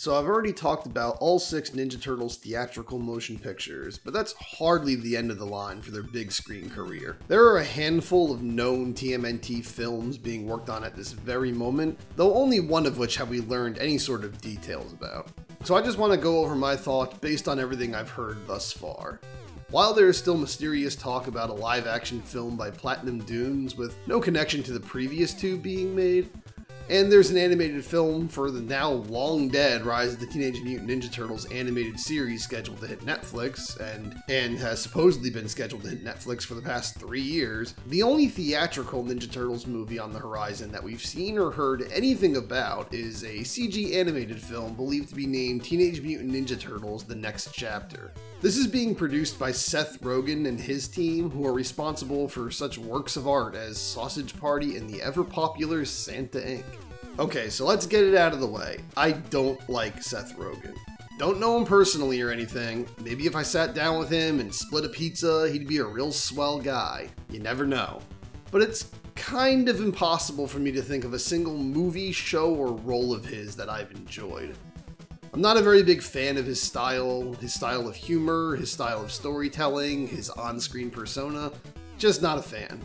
So I've already talked about all 6 Ninja Turtles theatrical motion pictures, but that's hardly the end of the line for their big screen career. There are a handful of known TMNT films being worked on at this very moment, though only one of which have we learned any sort of details about. So I just want to go over my thoughts based on everything I've heard thus far. While there is still mysterious talk about a live-action film by Platinum Dunes with no connection to the previous 2 being made, and there's an animated film for the now long dead Rise of the Teenage Mutant Ninja Turtles animated series scheduled to hit Netflix, and has supposedly been scheduled to hit Netflix for the past 3 years, the only theatrical Ninja Turtles movie on the horizon that we've seen or heard anything about is a CG animated film believed to be named Teenage Mutant Ninja Turtles: The Next Chapter. This is being produced by Seth Rogan and his team, who are responsible for such works of art as Sausage Party and the ever-popular Santa Inc. Okay, so let's get it out of the way. I don't like Seth Rogan. Don't know him personally or anything. Maybe if I sat down with him and split a pizza, he'd be a real swell guy. You never know. But it's kind of impossible for me to think of a single movie, show, or role of his that I've enjoyed. I'm not a very big fan of his style of humor, his style of storytelling, his on-screen persona. Just not a fan.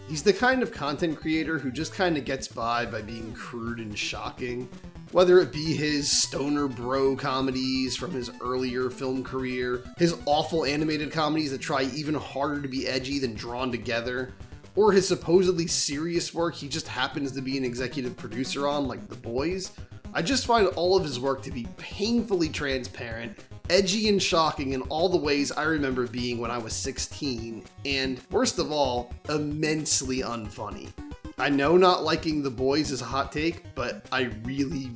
He's the kind of content creator who just kind of gets by being crude and shocking, whether it be his stoner bro comedies from his earlier film career, his awful animated comedies that try even harder to be edgy than Drawn Together, or his supposedly serious work he just happens to be an executive producer on, like The Boys. I just find all of his work to be painfully transparent, edgy and shocking in all the ways I remember being when I was 16, and, worst of all, immensely unfunny. I know not liking The Boys is a hot take, but I really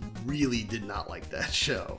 did not like that show.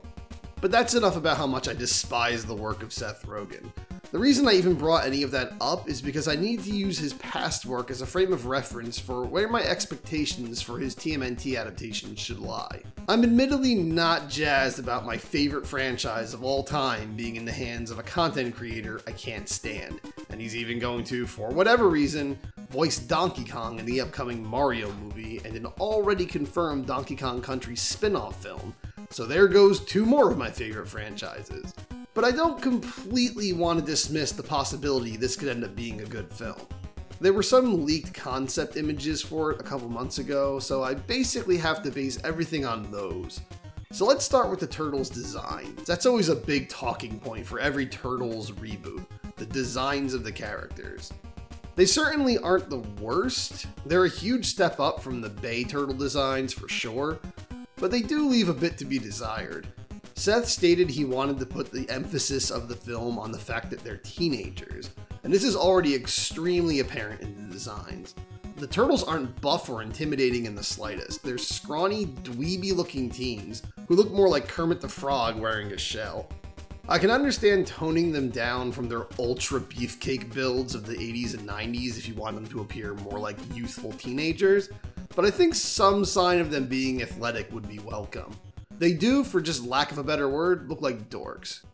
But that's enough about how much I despise the work of Seth Rogan. The reason I even brought any of that up is because I need to use his past work as a frame of reference for where my expectations for his TMNT adaptation should lie. I'm admittedly not jazzed about my favorite franchise of all time being in the hands of a content creator I can't stand, and he's even going to, for whatever reason, voice Donkey Kong in the upcoming Mario movie and an already confirmed Donkey Kong Country spin-off film. So there goes 2 more of my favorite franchises. But I don't completely want to dismiss the possibility this could end up being a good film. There were some leaked concept images for it a couple months ago, so I basically have to base everything on those. So let's start with the Turtles' designs. That's always a big talking point for every Turtles reboot, the designs of the characters. They certainly aren't the worst. They're a huge step up from the Bay Turtle designs for sure, but they do leave a bit to be desired. Seth stated he wanted to put the emphasis of the film on the fact that they're teenagers, and this is already extremely apparent in the designs. The Turtles aren't buff or intimidating in the slightest. They're scrawny, dweeby looking teens who look more like Kermit the Frog wearing a shell. I can understand toning them down from their ultra beefcake builds of the 80s and 90s if you want them to appear more like youthful teenagers, but I think some sign of them being athletic would be welcome. They do, for just lack of a better word, look like dorks.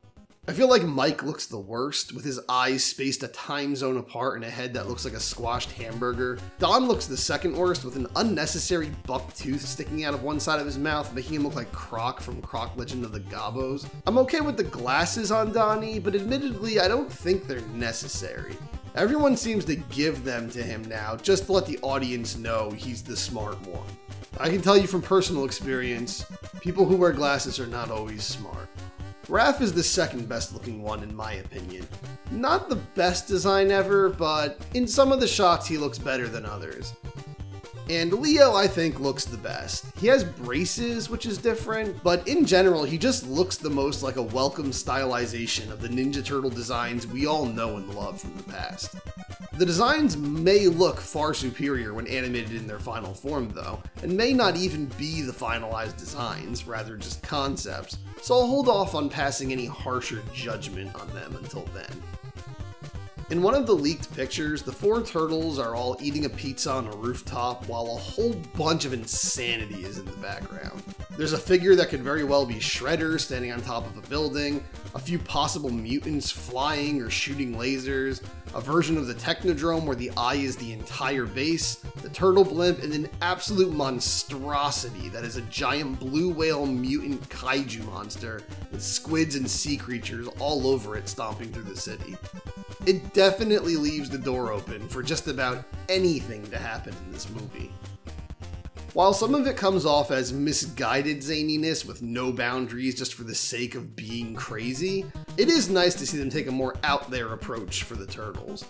I feel like Mike looks the worst, with his eyes spaced a time zone apart and a head that looks like a squashed hamburger. Don looks the second worst, with an unnecessary buck tooth sticking out of one side of his mouth, making him look like Croc from Croc Legend of the Gobbos. I'm okay with the glasses on Donnie, but admittedly I don't think they're necessary. Everyone seems to give them to him now, just to let the audience know he's the smart one. I can tell you from personal experience, people who wear glasses are not always smart. Raph is the second best looking one in my opinion. Not the best design ever, but in some of the shots he looks better than others. And Leo, I think, looks the best. He has braces, which is different, but in general, he just looks the most like a welcome stylization of the Ninja Turtle designs we all know and love from the past. The designs may look far superior when animated in their final form though, and may not even be the finalized designs, rather just concepts, so I'll hold off on passing any harsher judgment on them until then. In one of the leaked pictures, the four turtles are all eating a pizza on a rooftop while a whole bunch of insanity is in the background. There's a figure that could very well be Shredder standing on top of a building, a few possible mutants flying or shooting lasers, a version of the Technodrome where the eye is the entire base, the turtle blimp, and an absolute monstrosity that is a giant blue whale mutant kaiju monster with squids and sea creatures all over it stomping through the city. It definitely leaves the door open for just about anything to happen in this movie. While some of it comes off as misguided zaniness with no boundaries just for the sake of being crazy, it is nice to see them take a more out there approach for the Turtles.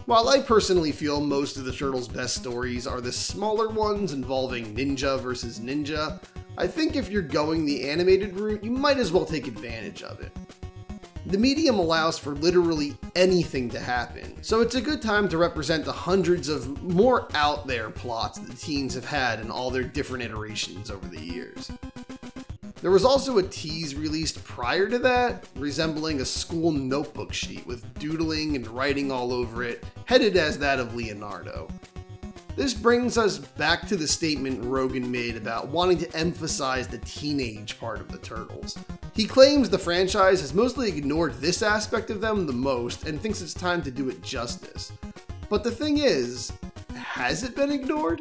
While I personally feel most of the Turtles' best stories are the smaller ones involving ninja versus ninja, I think if you're going the animated route, you might as well take advantage of it. The medium allows for literally anything to happen, so it's a good time to represent the hundreds of more out there plots that teens have had in all their different iterations over the years. There was also a tease released prior to that, resembling a school notebook sheet with doodling and writing all over it, headed as that of Leonardo. This brings us back to the statement Rogan made about wanting to emphasize the teenage part of the Turtles. He claims the franchise has mostly ignored this aspect of them the most and thinks it's time to do it justice. But the thing is, has it been ignored?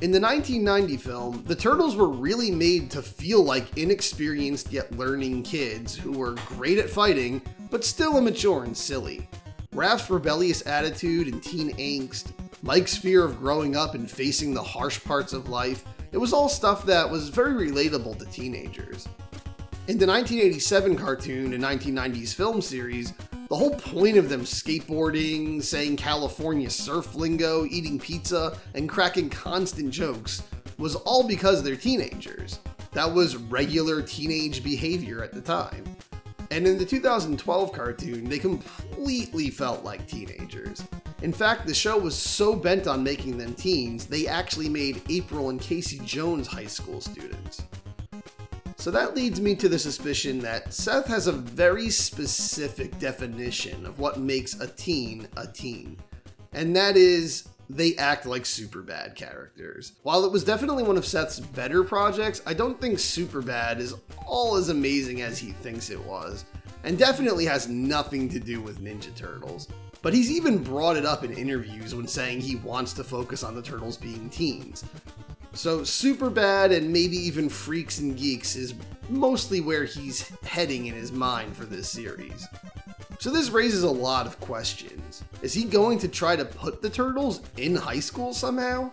In the 1990 film, the Turtles were really made to feel like inexperienced yet learning kids who were great at fighting, but still immature and silly. Raph's rebellious attitude and teen angst, Mike's fear of growing up and facing the harsh parts of life, it was all stuff that was very relatable to teenagers. In the 1987 cartoon and 1990s film series, the whole point of them skateboarding, saying California surf lingo, eating pizza, and cracking constant jokes was all because they're teenagers. That was regular teenage behavior at the time. And in the 2012 cartoon, they completely felt like teenagers. In fact, the show was so bent on making them teens, they actually made April and Casey Jones high school students. So that leads me to the suspicion that Seth has a very specific definition of what makes a teen. And that is, they act like Superbad characters. While it was definitely one of Seth's better projects, I don't think Superbad is all as amazing as he thinks it was, and definitely has nothing to do with Ninja Turtles. But he's even brought it up in interviews when saying he wants to focus on the Turtles being teens. So Superbad and maybe even Freaks and Geeks is mostly where he's heading in his mind for this series. So this raises a lot of questions. Is he going to try to put the Turtles in high school somehow?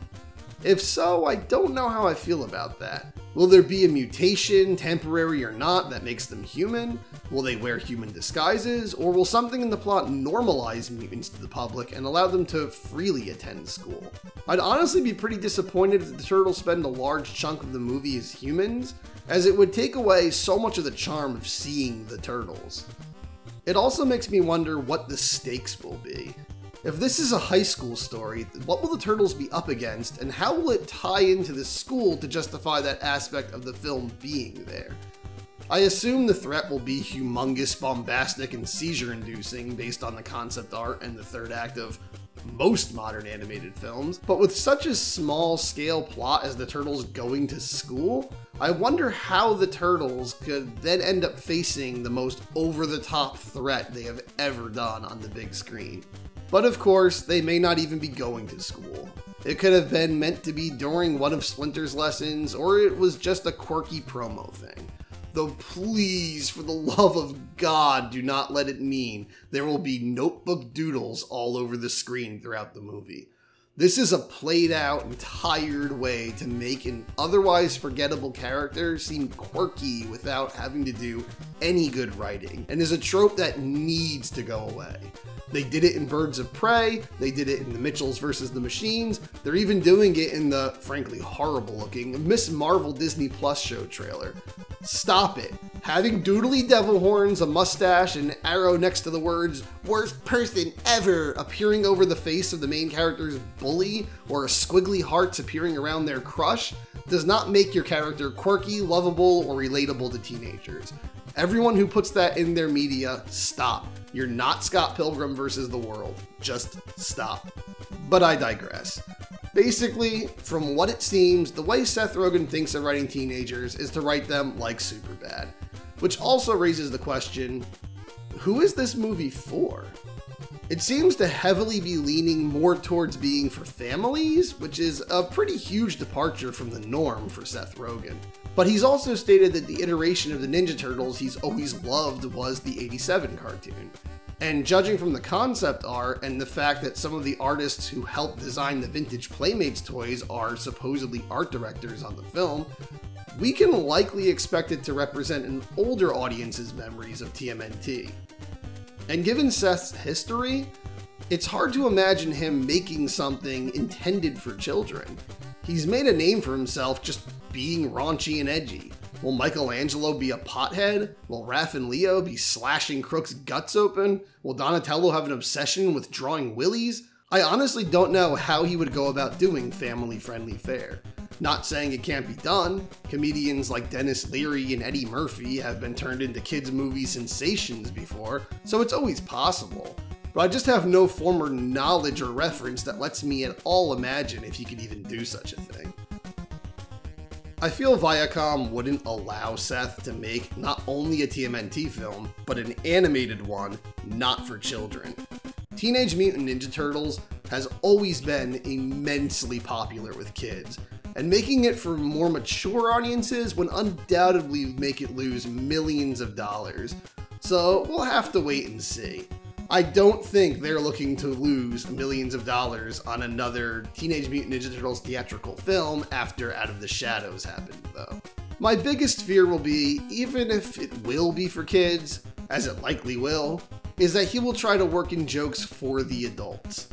If so, I don't know how I feel about that. Will there be a mutation, temporary or not, that makes them human? Will they wear human disguises? Or will something in the plot normalize mutants to the public and allow them to freely attend school? I'd honestly be pretty disappointed if the Turtles spend a large chunk of the movie as humans, as it would take away so much of the charm of seeing the Turtles. It also makes me wonder what the stakes will be. If this is a high school story, what will the Turtles be up against, and how will it tie into the school to justify that aspect of the film being there? I assume the threat will be humongous, bombastic, and seizure-inducing based on the concept art and the third act of most modern animated films, but with such a small-scale plot as the Turtles going to school, I wonder how the Turtles could then end up facing the most over-the-top threat they have ever done on the big screen. But of course, they may not even be going to school. It could have been meant to be during one of Splinter's lessons, or it was just a quirky promo thing. Though please, for the love of God, do not let it mean there will be notebook doodles all over the screen throughout the movie. This is a played out and tired way to make an otherwise forgettable character seem quirky without having to do any good writing, and is a trope that needs to go away. They did it in Birds of Prey, they did it in the Mitchells vs. the Machines, they're even doing it in the, frankly horrible looking, Miss Marvel Disney Plus show trailer. Stop it. Having doodly devil horns, a mustache, and an arrow next to the words, "worst person ever," appearing over the face of the main character's bully, or squiggly hearts appearing around their crush, does not make your character quirky, lovable, or relatable to teenagers. Everyone who puts that in their media, stop. You're not Scott Pilgrim versus the world. Just stop. But I digress. Basically, from what it seems, the way Seth Rogan thinks of writing teenagers is to write them like Superbad. Which also raises the question, who is this movie for? It seems to heavily be leaning more towards being for families, which is a pretty huge departure from the norm for Seth Rogan. But he's also stated that the iteration of the Ninja Turtles he's always loved was the '87 cartoon. And judging from the concept art and the fact that some of the artists who helped design the vintage Playmates toys are supposedly art directors on the film, we can likely expect it to represent an older audience's memories of TMNT. And given Seth's history, it's hard to imagine him making something intended for children. He's made a name for himself just being raunchy and edgy. Will Michelangelo be a pothead? Will Raph and Leo be slashing crooks' guts open? Will Donatello have an obsession with drawing willies? I honestly don't know how he would go about doing family-friendly fare. Not saying it can't be done. Comedians like Dennis Leary and Eddie Murphy have been turned into kids' movie sensations before, so it's always possible. But I just have no former knowledge or reference that lets me at all imagine if he could even do such a thing. I feel Viacom wouldn't allow Seth to make not only a TMNT film, but an animated one not for children. Teenage Mutant Ninja Turtles has always been immensely popular with kids, and making it for more mature audiences would undoubtedly make it lose millions of dollars. So we'll have to wait and see. I don't think they're looking to lose millions of dollars on another Teenage Mutant Ninja Turtles theatrical film after Out of the Shadows happened, though. My biggest fear will be, even if it will be for kids, as it likely will, is that he will try to work in jokes for the adults.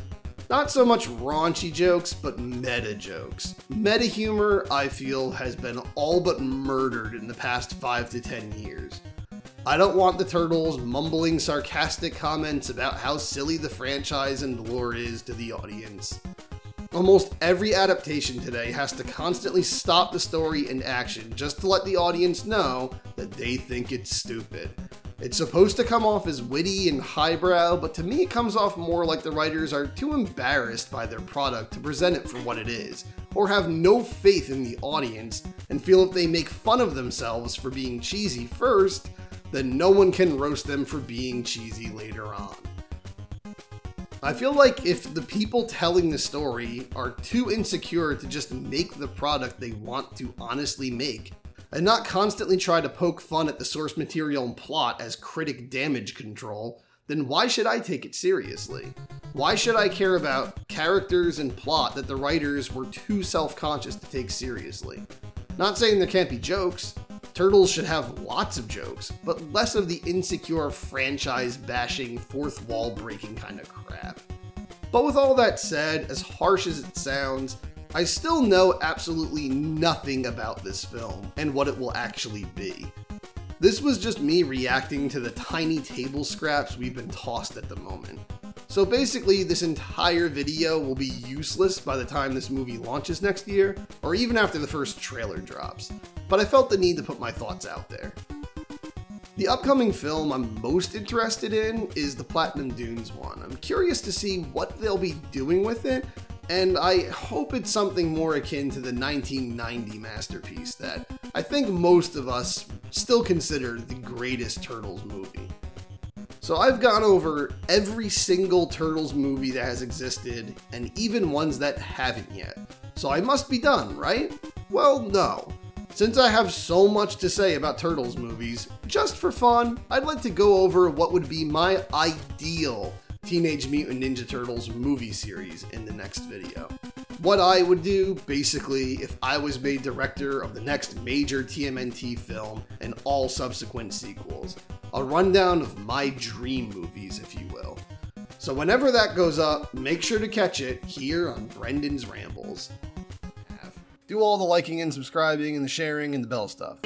Not so much raunchy jokes, but meta jokes. Meta humor, I feel, has been all but murdered in the past 5 to 10 years. I don't want the Turtles mumbling sarcastic comments about how silly the franchise and lore is to the audience. Almost every adaptation today has to constantly stop the story and action just to let the audience know that they think it's stupid. It's supposed to come off as witty and highbrow, but to me it comes off more like the writers are too embarrassed by their product to present it for what it is, or have no faith in the audience and feel if they make fun of themselves for being cheesy first, then no one can roast them for being cheesy later on. I feel like if the people telling the story are too insecure to just make the product they want to honestly make, and not constantly try to poke fun at the source material and plot as critic damage control, then why should I take it seriously? Why should I care about characters and plot that the writers were too self-conscious to take seriously? Not saying there can't be jokes. Turtles should have lots of jokes, but less of the insecure franchise-bashing, fourth wall-breaking kind of crap. But with all that said, as harsh as it sounds, I still know absolutely nothing about this film and what it will actually be. This was just me reacting to the tiny table scraps we've been tossed at the moment. So basically, this entire video will be useless by the time this movie launches next year, or even after the first trailer drops. But I felt the need to put my thoughts out there. The upcoming film I'm most interested in is the Platinum Dunes one. I'm curious to see what they'll be doing with it, and I hope it's something more akin to the 1990 masterpiece that I think most of us still consider the greatest Turtles movie. So I've gone over every single Turtles movie that has existed, and even ones that haven't yet. So I must be done, right? Well, no. Since I have so much to say about Turtles movies, just for fun, I'd like to go over what would be my ideal Teenage Mutant Ninja Turtles movie series in the next video. What I would do, basically, if I was made director of the next major TMNT film and all subsequent sequels. A rundown of my dream movies, if you will. So whenever that goes up, make sure to catch it here on Brendan's Rambles. Do all the liking and subscribing and the sharing and the bell stuff.